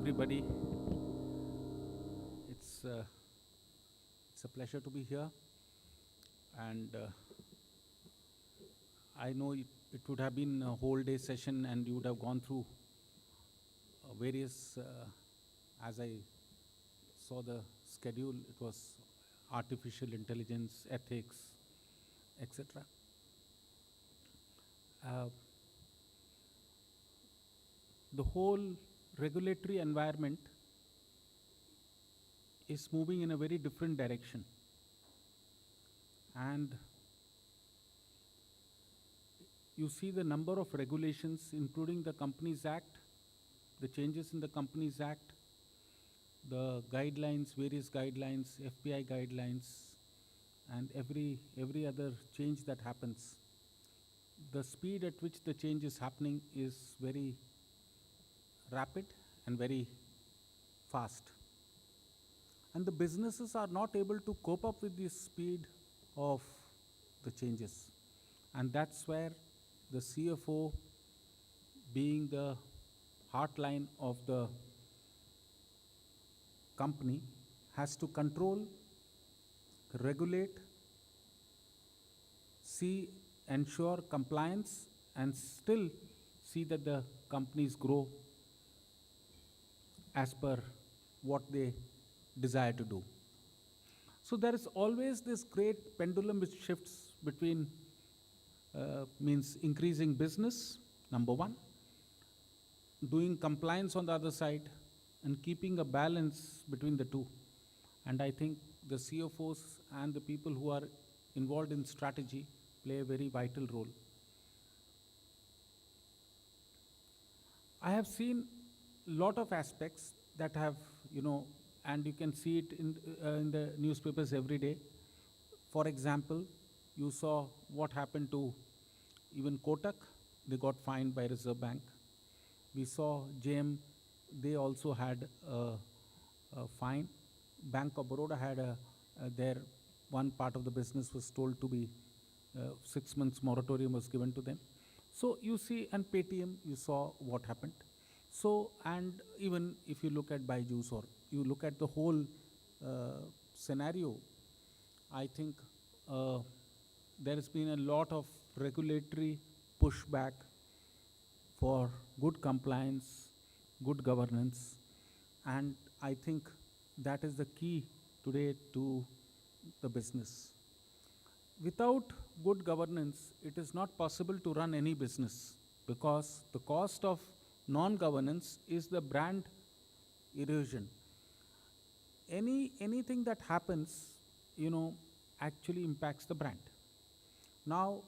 everybody. It's uh, it's a pleasure to be here, and I know it would have been a whole day session, and you would have gone through various. As I saw the schedule, it was artificial intelligence, ethics, etc. Uh, the whole regulatory environment is moving in a very different direction, and you see the number of regulations, including the Companies Act, the changes in the Companies Act, the guidelines, various guidelines, FPI guidelines, and every other change that happens. The speed at which the change is happening is very rapid and very fast. And the businesses are not able to cope up with the speed of the changes. And that's where the CFO, being the heartline of the company, has to control, regulate, ensure compliance, and still see that the companies grow as per what they desire to do. So there is always this great pendulum which shifts between means increasing business, number one, doing compliance on the other side, and keeping a balance between the two. And I think the CFOs and the people who are involved in strategy play a very vital role. I have seen a lot of aspects that have, and you can see it in the newspapers every day. For example, you saw what happened to even Kotak. They got fined by Reserve Bank. We saw JM, they also had a fine. Bank of Baroda had their one part of the business was told to be 6 months moratorium was given to them. So you see, and Paytm, you saw what happened. So, and even if you look at Byju's or you look at the whole scenario, I think there has been a lot of regulatory pushback for good compliance, good governance, and I think that is the key today to the business. Without good governance, it is not possible to run any business, because the cost of non-governance is the brand erosion. Anything that happens, actually impacts the brand. Now,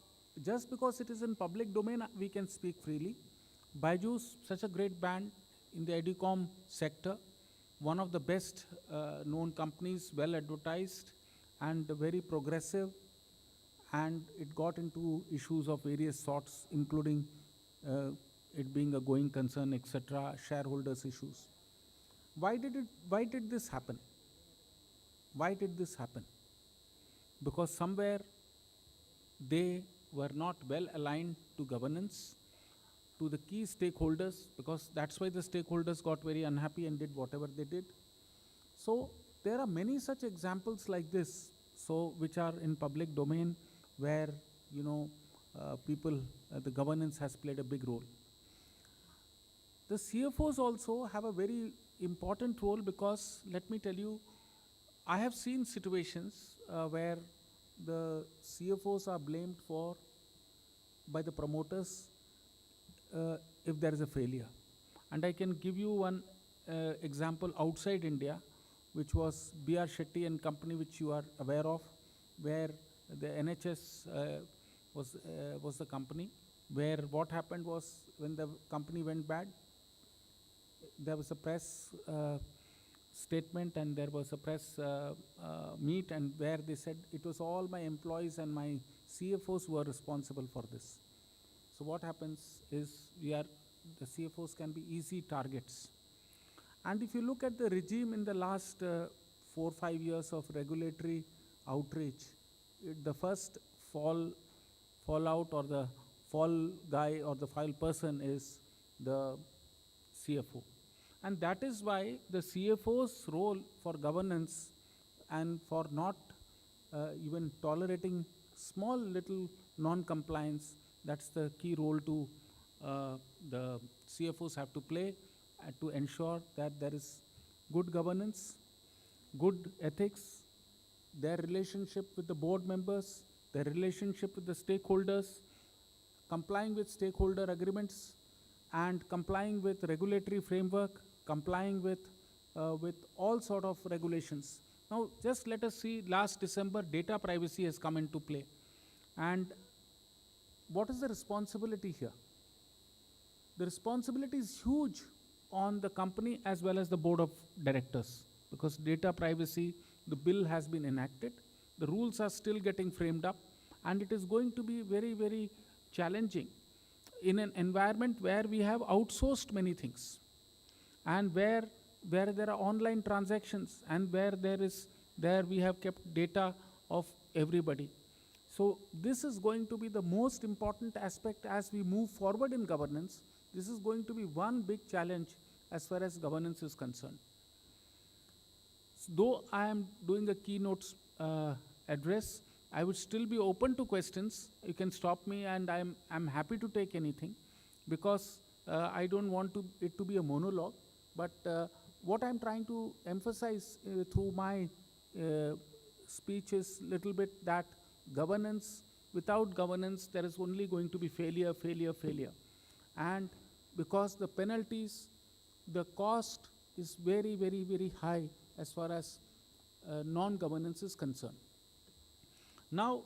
just because it is in public domain, we can speak freely. Byju's, such a great brand in the Edicom sector, one of the best known companies, well advertised and very progressive, and it got into issues of various sorts, including it being a going concern, etc., shareholders issues. Why did this happen? Why did this happen? Because somewhere they were not well aligned to governance, to the key stakeholders, because that's why the stakeholders got very unhappy and did whatever they did. So there are many such examples like this, so which are in public domain, where the governance has played a big role. The CFOs also have a very important role, because let me tell you, I have seen situations where the CFOs are blamed by the promoters if there is a failure. And I can give you one example outside India, which was B.R. Shetty and Company, which you are aware of, where the NHS was the company, where what happened was, when the company went bad, there was a press statement and there was a press meet, and where they said it was all my employees and my CFOs who are responsible for this. So what happens is, the CFOs can be easy targets. And if you look at the regime in the last 4 or 5 years of regulatory outreach, the first fallout or the fall guy or the file person is the CFO. And that is why the CFO's role for governance and for not even tolerating small little non-compliance, that's the key role to the CFOs have to play to ensure that there is good governance, good ethics, their relationship with the board members, their relationship with the stakeholders, complying with stakeholder agreements, and complying with regulatory framework, complying with all sort of regulations. Now, just let us see. Last December, data privacy has come into play, and what is the responsibility here? The responsibility is huge on the company as well as the board of directors, because data privacy, the bill has been enacted, the rules are still getting framed up, and it is going to be very, very challenging in an environment where we have outsourced many things, and where there are online transactions, and where there we have kept data of everybody. So this is going to be the most important aspect as we move forward in governance. This is going to be one big challenge as far as governance is concerned. Though I am doing a keynote address, I would still be open to questions. You can stop me, and I'm happy to take anything, because I don't want it to be a monologue. But what I'm trying to emphasize through my speech is little bit that governance, without governance, there is only going to be failure, failure, failure. And because the penalties, the cost is very, very, very high as far as non-governance is concerned. Now,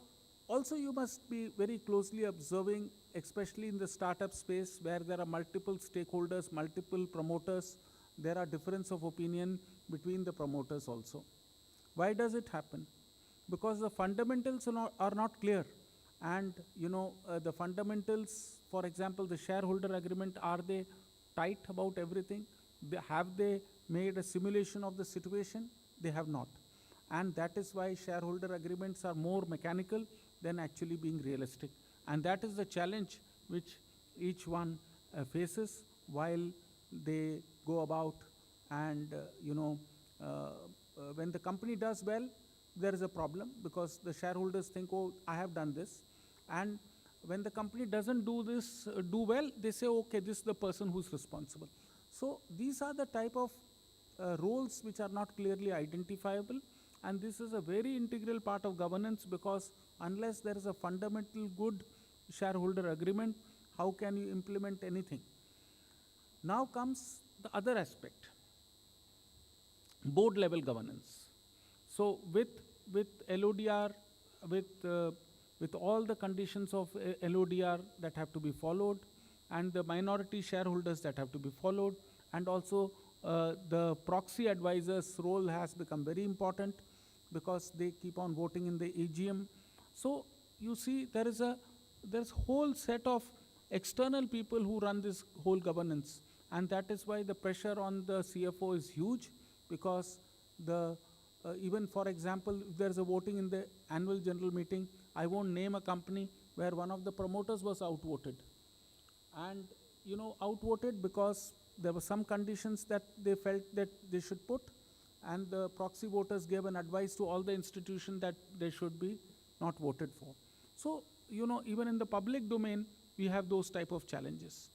also you must be very closely observing, especially in the startup space where there are multiple stakeholders, multiple promoters, there are difference of opinion between the promoters also. Why does it happen? Because the fundamentals are not clear. And the fundamentals, for example, the shareholder agreement, are they tight about everything? Have they made a simulation of the situation? They have not. And that is why shareholder agreements are more mechanical than actually being realistic. And that is the challenge which each one faces while they go about. And when the company does well, there is a problem, because the shareholders think, oh, I have done this. And when the company doesn't do well, they say, okay, this is the person who's responsible. So these are the type of roles which are not clearly identifiable, and this is a very integral part of governance, because unless there is a fundamental good shareholder agreement, how can you implement anything? Now comes the other aspect, board level governance. So with LODR, with all the conditions of LODR that have to be followed, and the minority shareholders that have to be followed, and also the proxy advisors' role has become very important, because they keep on voting in the AGM. So you see, there's whole set of external people who run this whole governance, and that is why the pressure on the CFO is huge, because even for example, if there's a voting in the annual general meeting, I won't name a company where one of the promoters was outvoted. And outvoted because there were some conditions that they felt that they should put, and the proxy voters gave an advice to all the institutions that they should be not voted for. So, even in the public domain, we have those type of challenges.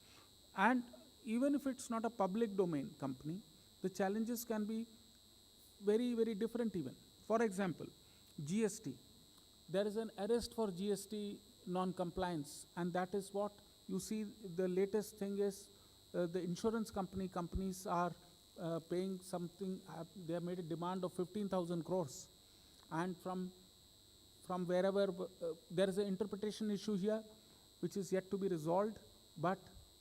And even if it's not a public domain company, the challenges can be very, very different even. For example, GST. There is an arrest for GST non-compliance, and that is what you see. The latest thing is the insurance companies are paying something. They have made a demand of 15,000 crores, and from wherever there is an interpretation issue here, which is yet to be resolved. But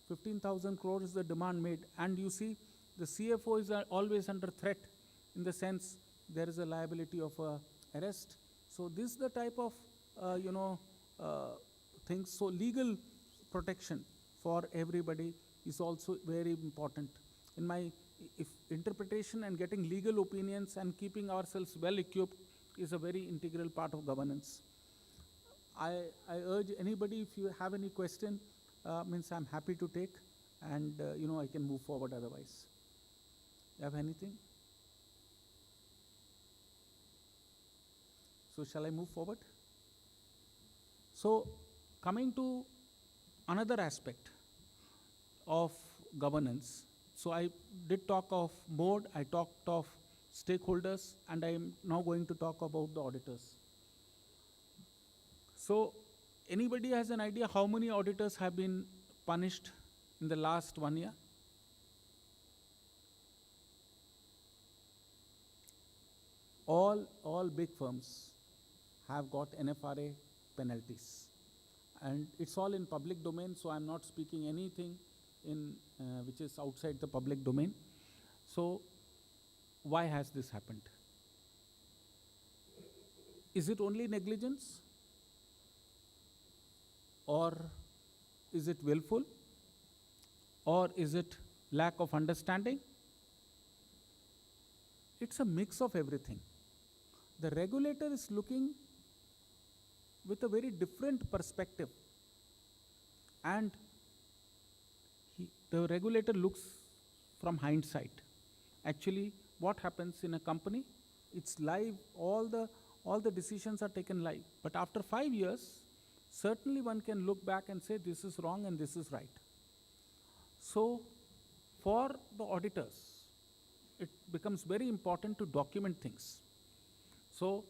15,000 crores is the demand made, and you see, the CFO is always under threat, in the sense there is a liability of arrest. So this is the type of things. So legal protection for everybody is also very important. If interpretation and getting legal opinions and keeping ourselves well equipped is a very integral part of governance. I urge anybody, if you have any question, I'm happy to take, and I can move forward otherwise. You have anything? So shall I move forward? So coming to another aspect of governance. So I did talk of board, I talked of stakeholders, and I am now going to talk about the auditors. So anybody has an idea how many auditors have been punished in the last 1 year? All big firms have got NFRA penalties, and it's all in public domain, so I'm not speaking anything in which is outside the public domain. So why has this happened? Is it only negligence, or is it willful, or is it lack of understanding? It's a mix of everything. The regulator is looking with a very different perspective, and the regulator looks from hindsight. Actually, what happens in a company? It's live. All the decisions are taken live. But after 5 years, certainly one can look back and say this is wrong and this is right. So, for the auditors, it becomes very important to document things. So,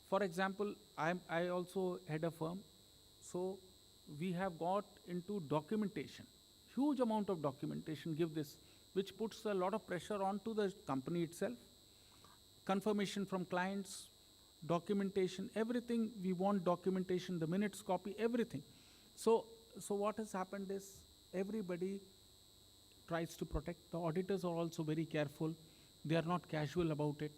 for example, I also head a firm, so we have got into documentation, huge amount of documentation, give this, which puts a lot of pressure onto the company itself. Confirmation from clients, documentation, everything we want documentation, the minutes copy, everything. So what has happened is everybody tries to protect. The auditors are also very careful. They are not casual about it.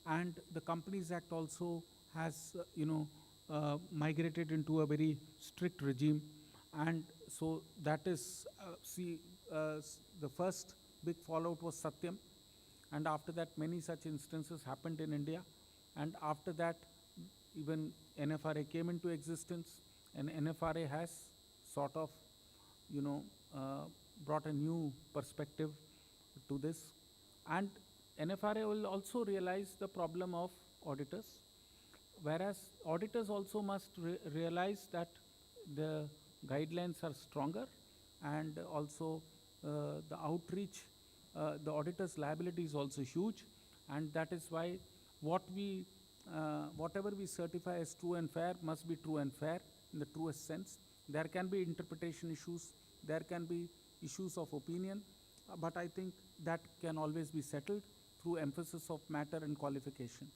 And the Companies Act also has, migrated into a very strict regime. And so that is, the first big fallout was Satyam. And after that, many such instances happened in India. And after that, even NFRA came into existence, and NFRA has sort of, brought a new perspective to this. And NFRA will also realize the problem of auditors, whereas auditors also must realize that the guidelines are stronger, and also the outreach, the auditor's liability is also huge, and that is why whatever we certify as true and fair must be true and fair in the truest sense. There can be interpretation issues, there can be issues of opinion, but I think that can always be settled through emphasis of matter and qualification.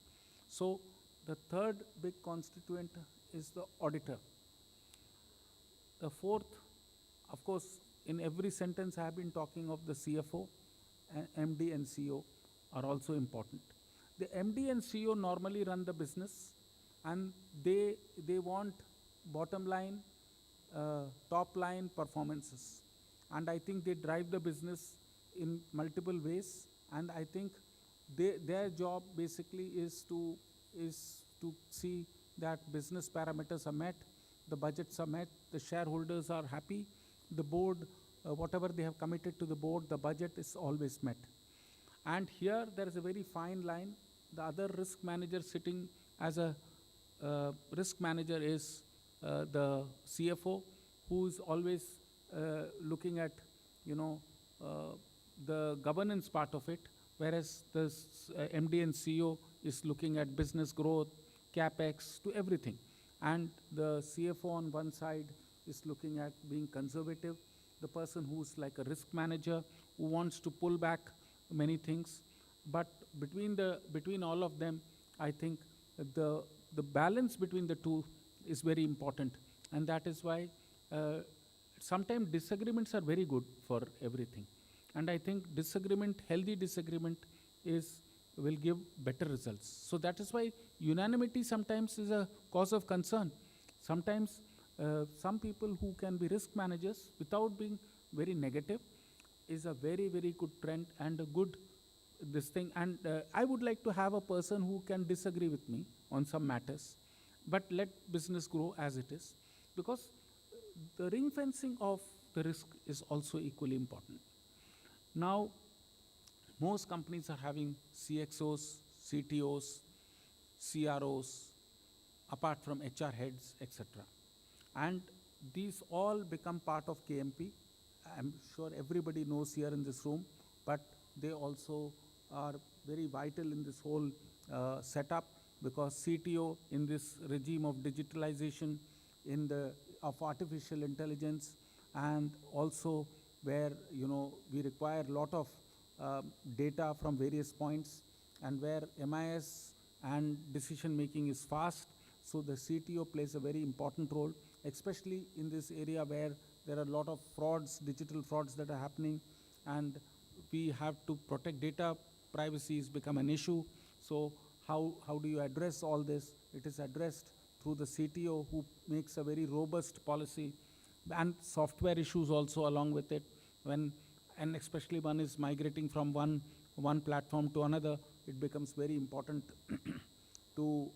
So the third big constituent is the auditor. The fourth, of course, in every sentence I have been talking of the CFO, MD and CEO are also important. The MD and CEO normally run the business, and they want bottom line, top line performances. And I think they drive the business in multiple ways, and I think their job basically is to see that business parameters are met, the budgets are met, the shareholders are happy, the board, whatever they have committed to the board, the budget is always met. And here there is a very fine line. The other risk manager sitting as a risk manager is the CFO, who is always looking at, the governance part of it, whereas the MD and CEO is looking at business growth, capex, to everything. And the CFO on one side is looking at being conservative, the person who's like a risk manager who wants to pull back many things. But between all of them, I think the balance between the two is very important, and that is why sometimes disagreements are very good for everything. And I think healthy disagreement will give better results. So that is why unanimity sometimes is a cause of concern. Sometimes some people who can be risk managers without being very negative is a very, very good trend and a good this thing. And I would like to have a person who can disagree with me on some matters, but let business grow as it is, because the ring fencing of the risk is also equally important. Now, Most companies are having CXOs, CTOs, CROs, apart from HR heads, etc. And these all become part of KMP. I'm sure everybody knows here in this room, but they also are very vital in this whole setup, because CTO in this regime of digitalization, of artificial intelligence, and also where we require a lot of data from various points, and where MIS and decision making is fast. So the CTO plays a very important role, especially in this area where there are a lot of frauds, digital frauds that are happening, and we have to protect data. Privacy has become an issue. So how do you address all this? It is addressed through the CTO, who makes a very robust policy, and software issues also along with it. And especially one is migrating from one platform to another, it becomes very important to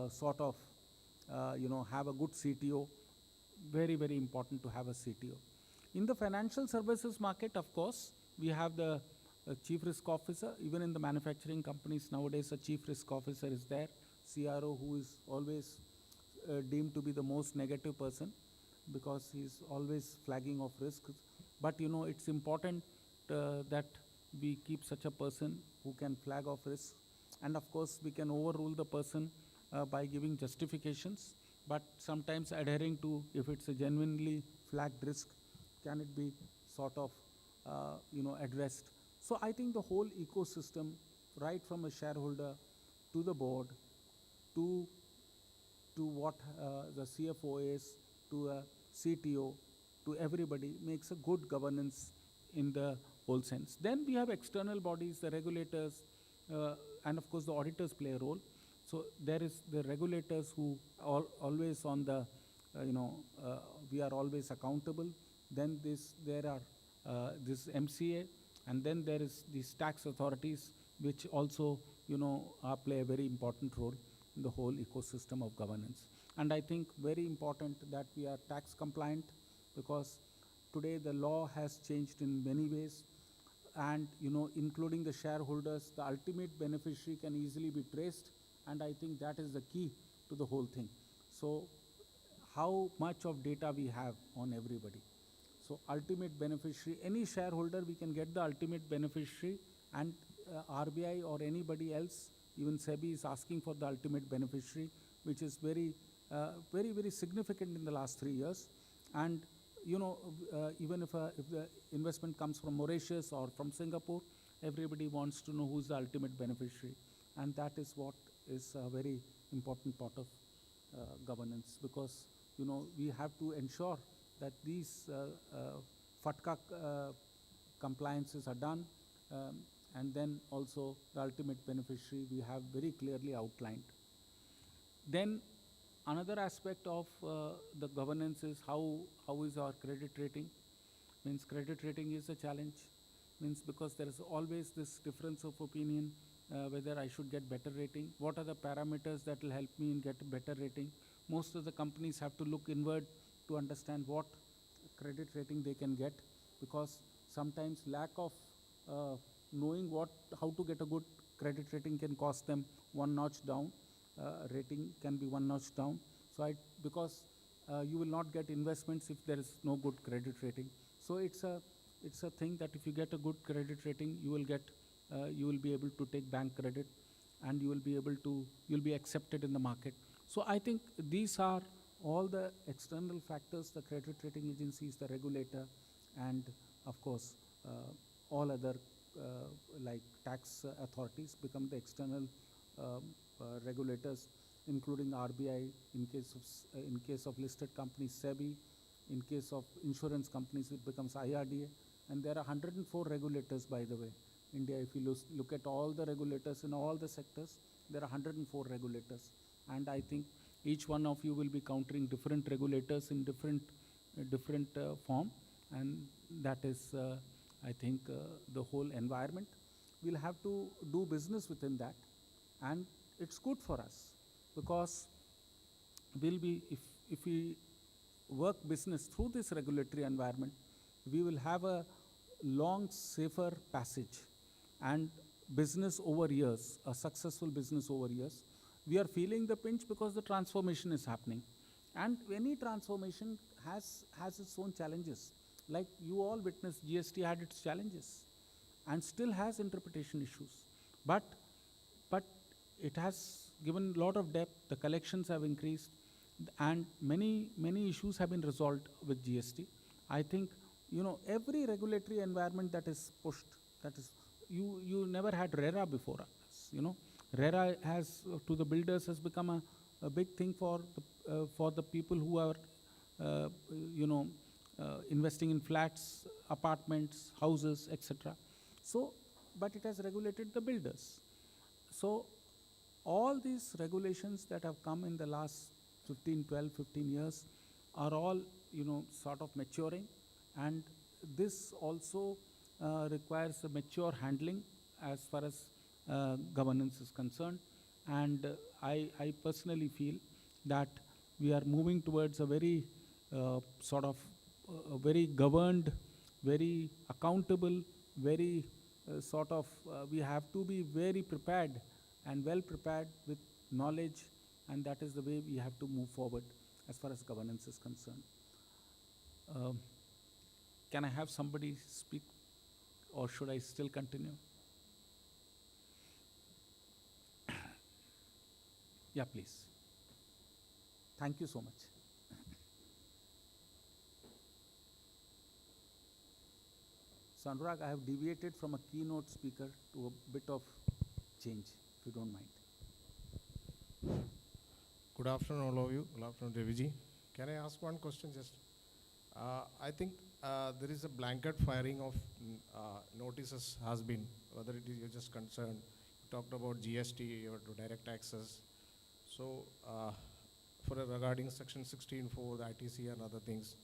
sort of have a good CTO. Very, very important to have a CTO. In the financial services market, of course, we have the chief risk officer. Even in the manufacturing companies nowadays, a chief risk officer is there. CRO, who is always deemed to be the most negative person, because he's always flagging of risks. But it's important that we keep such a person who can flag off risks. And of course, we can overrule the person by giving justifications, but sometimes adhering to, if it's a genuinely flagged risk, can it be sort of addressed. So I think the whole ecosystem, right from a shareholder to the board, to what the CFO is, to a CTO, to everybody, makes a good governance in the whole sense. Then we have external bodies, the regulators, and of course the auditors play a role. So there is the regulators who are always on the, we are always accountable. Then there are this MCA, and then there is these tax authorities, which also play a very important role in the whole ecosystem of governance. And I think very important that we are tax compliant, because today the law has changed in many ways, and including the shareholders, the ultimate beneficiary can easily be traced, and I think that is the key to the whole thing. So how much of data we have on everybody. So ultimate beneficiary, any shareholder, we can get the ultimate beneficiary, and RBI or anybody else, even SEBI is asking for the ultimate beneficiary, which is very, very significant in the last 3 years. And even if the investment comes from Mauritius or from Singapore, everybody wants to know who's the ultimate beneficiary, and that is what is a very important part of governance, because we have to ensure that these FATCA compliances are done, and then also the ultimate beneficiary we have very clearly outlined. Then another aspect of the governance is how is our credit rating. Means credit rating is a challenge, means because there is always this difference of opinion whether I should get better rating. What are the parameters that will help me in get a better rating? Most of the companies have to look inward to understand what credit rating they can get, because sometimes lack of knowing how to get a good credit rating can cost them one notch down. Rating can be one notch down. So because you will not get investments if there is no good credit rating. So it's a thing that if you get a good credit rating, you will be able to take bank credit, and you'll be accepted in the market. So I think these are all the external factors: the credit rating agencies, the regulator, and of course all other like tax authorities become the external regulators, including RBI in case of listed companies, SEBI. In case of insurance companies, it becomes IRDA, and there are 104 regulators, by the way. India, if you look at all the regulators in all the sectors, there are 104 regulators, and I think each one of you will be countering different regulators in different form, and that is, I think, the whole environment. We'll have to do business within that, and it's good for us, because if we work business through this regulatory environment, we will have a long, safer passage, and business over years, a successful business over years, we are feeling the pinch because the transformation is happening. And any transformation has its own challenges. Like you all witnessed, GST had its challenges and still has interpretation issues. But but it has given a lot of depth. The collections have increased, and many issues have been resolved with GST. I think every regulatory environment that is pushed, that is, you never had RERA before us. RERA has to the builders has become a big thing for the people who are uh, you know investing in flats, apartments, houses, etc. So, but it has regulated the builders. So all these regulations that have come in the last 15, 12, 15 years are all, sort of maturing. And this also requires a mature handling as far as governance is concerned. And I personally feel that we are moving towards a very sort of very governed, very accountable, very we have to be very prepared and well prepared with knowledge, and that is the way we have to move forward as far as governance is concerned. Um, can I have somebody speak, or should I still continue? Yeah, please. Thank you so much. So, Anurag, I have deviated from a keynote speaker to a bit of change, if you don't mind. Good afternoon, all of you. Good afternoon, Raviji. Can I ask one question? I think there is a blanket firing of notices has been, whether it is you're just concerned. You talked about GST or to direct taxes. So, regarding Section 16(4), the ITC and other things.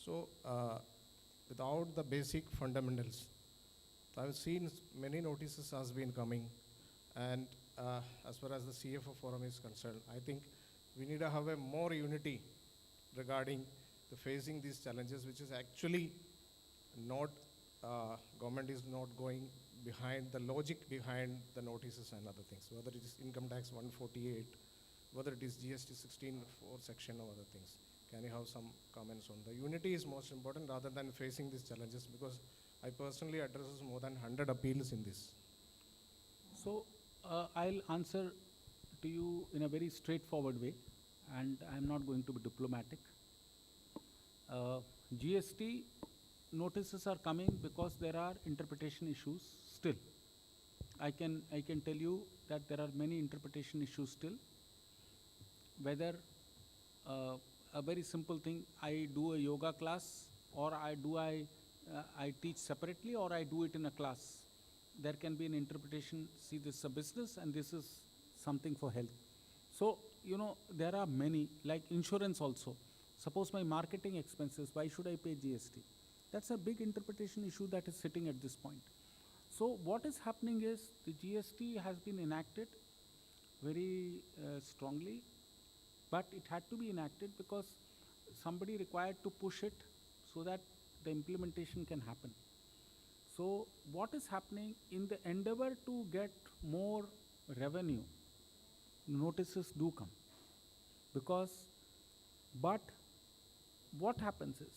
So, without the basic fundamentals, I've seen many notices has been coming, and as far as the CFO forum is concerned, I think we need to have a more unity regarding the facing these challenges, which is actually not, government is not going behind the logic behind the notices and other things, whether it is income tax 148, whether it is GST 16(4) section or other things. Can you have some comments on the unity is most important rather than facing these challenges, because I personally addresses more than 100 appeals in this. So, I'll answer to you in a very straightforward way, and I'm not going to be diplomatic. GST notices are coming because there are interpretation issues still. I can tell you that there are many interpretation issues still. Whether a very simple thing, I do a yoga class, or I teach separately, or I do it in a class. There can be an interpretation. See, this is a business, and this is something for health. So there are many, like insurance also. Suppose my marketing expenses, why should I pay GST? That's a big interpretation issue that is sitting at this point. So what is happening is the GST has been enacted very strongly, but it had to be enacted because somebody required to push it so that the implementation can happen. So what is happening in the endeavor to get more revenue, notices do come. Because, but what happens is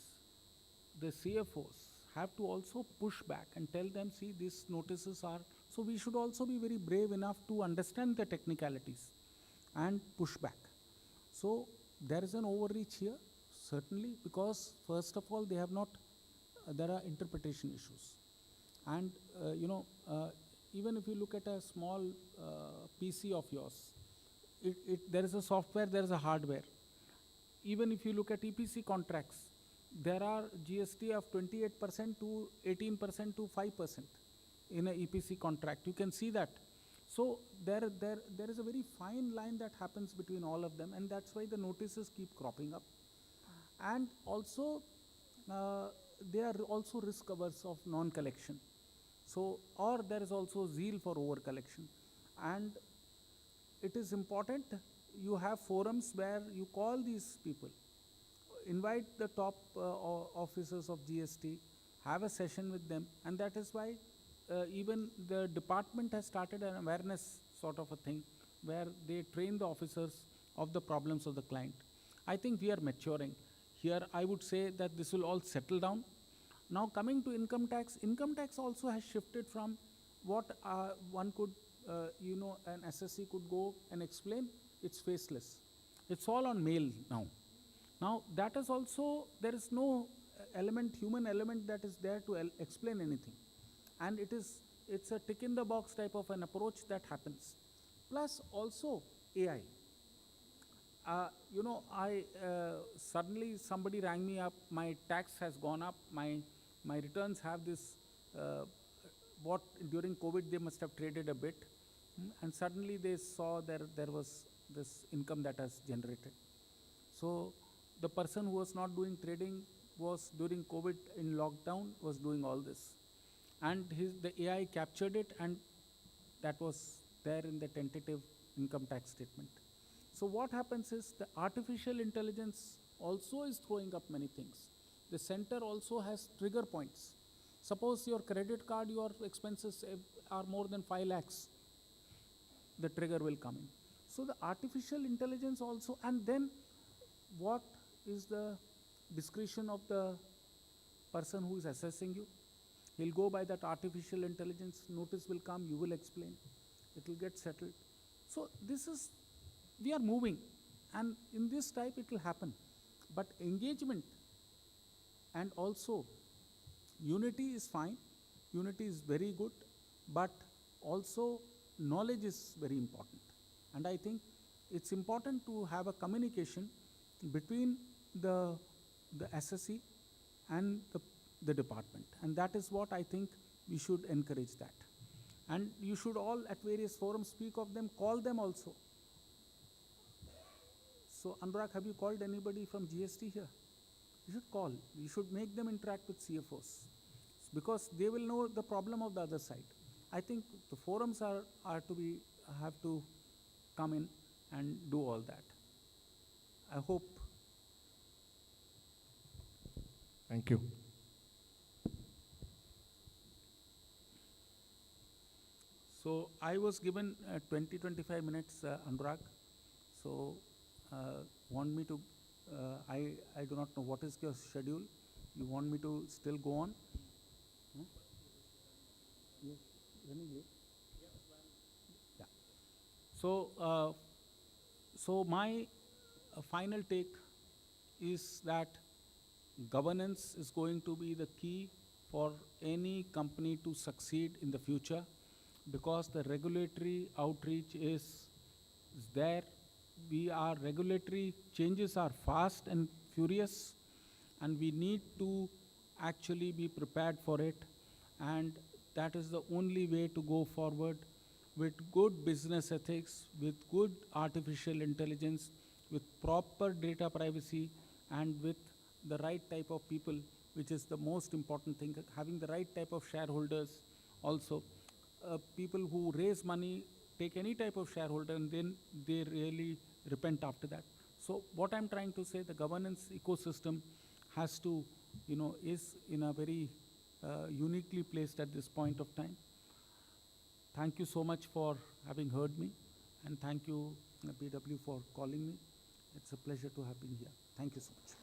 the CFOs have to also push back and tell them, see, these notices are, so we should also be very brave enough to understand the technicalities and push back. So there is an overreach here, certainly, because first of all, they have not, there are interpretation issues. And, even if you look at a small PC of yours, there is a software, there is a hardware. Even if you look at EPC contracts, there are GST of 28% to 18% to 5% in an EPC contract. You can see that. So there is a very fine line that happens between all of them, and that's why the notices keep cropping up. And also, they are also risk averse of non-collection. So, or there is also zeal for over-collection. And it is important you have forums where you call these people, invite the top officers of GST, have a session with them, and that is why even the department has started an awareness sort of a thing where they train the officers of the problems of the client. I think we are maturing. Here, I would say that this will all settle down. Now, coming to income tax also has shifted from what one could, an SSC could go and explain. It's faceless. It's all on mail now. Now, that is also, there is no human element that is there to explain anything. And it's a tick in the box type of an approach that happens. Plus, also AI. I suddenly somebody rang me up. My tax has gone up. My returns have this. What during COVID they must have traded a bit, and suddenly they saw there was this income that has generated. So the person who was not doing trading was during COVID in lockdown was doing all this, and the AI captured it, and that was there in the tentative income tax statement. So what happens is the artificial intelligence also is throwing up many things. The center also has trigger points. Suppose your credit card, your expenses are more than 5 lakhs, the trigger will come in. So the artificial intelligence also, and then what is the discretion of the person who is assessing you? He'll go by that artificial intelligence, notice will come, you will explain, it will get settled. So we are moving, and in this type it will happen. But engagement and also unity is fine, unity is very good, but also knowledge is very important. And I think it's important to have a communication between the SSE and the department. And that is what I think we should encourage that. And you should all at various forums speak of them, call them also. So Anurag, have you called anybody from GST here? You should call. You should make them interact with CFOs because they will know the problem of the other side. I think the forums have to come in and do all that. I hope. Thank you. So I was given 20-25 minutes, Anurag. So want me to, I do not know what is your schedule. You want me to still go on? Hmm? Yes, running late. Yeah. So my final take is that governance is going to be the key for any company to succeed in the future, because the regulatory outreach is there. Regulatory changes are fast and furious, and we need to actually be prepared for it. And that is the only way to go forward with good business ethics, with good artificial intelligence, with proper data privacy, and with the right type of people, which is the most important thing, having the right type of shareholders also. People who raise money, take any type of shareholder, and then they really repent after that. So what I'm trying to say, the governance ecosystem has to, is in a very uniquely placed at this point of time. Thank you so much for having heard me, and thank you, BW, for calling me. It's a pleasure to have been here. Thank you so much.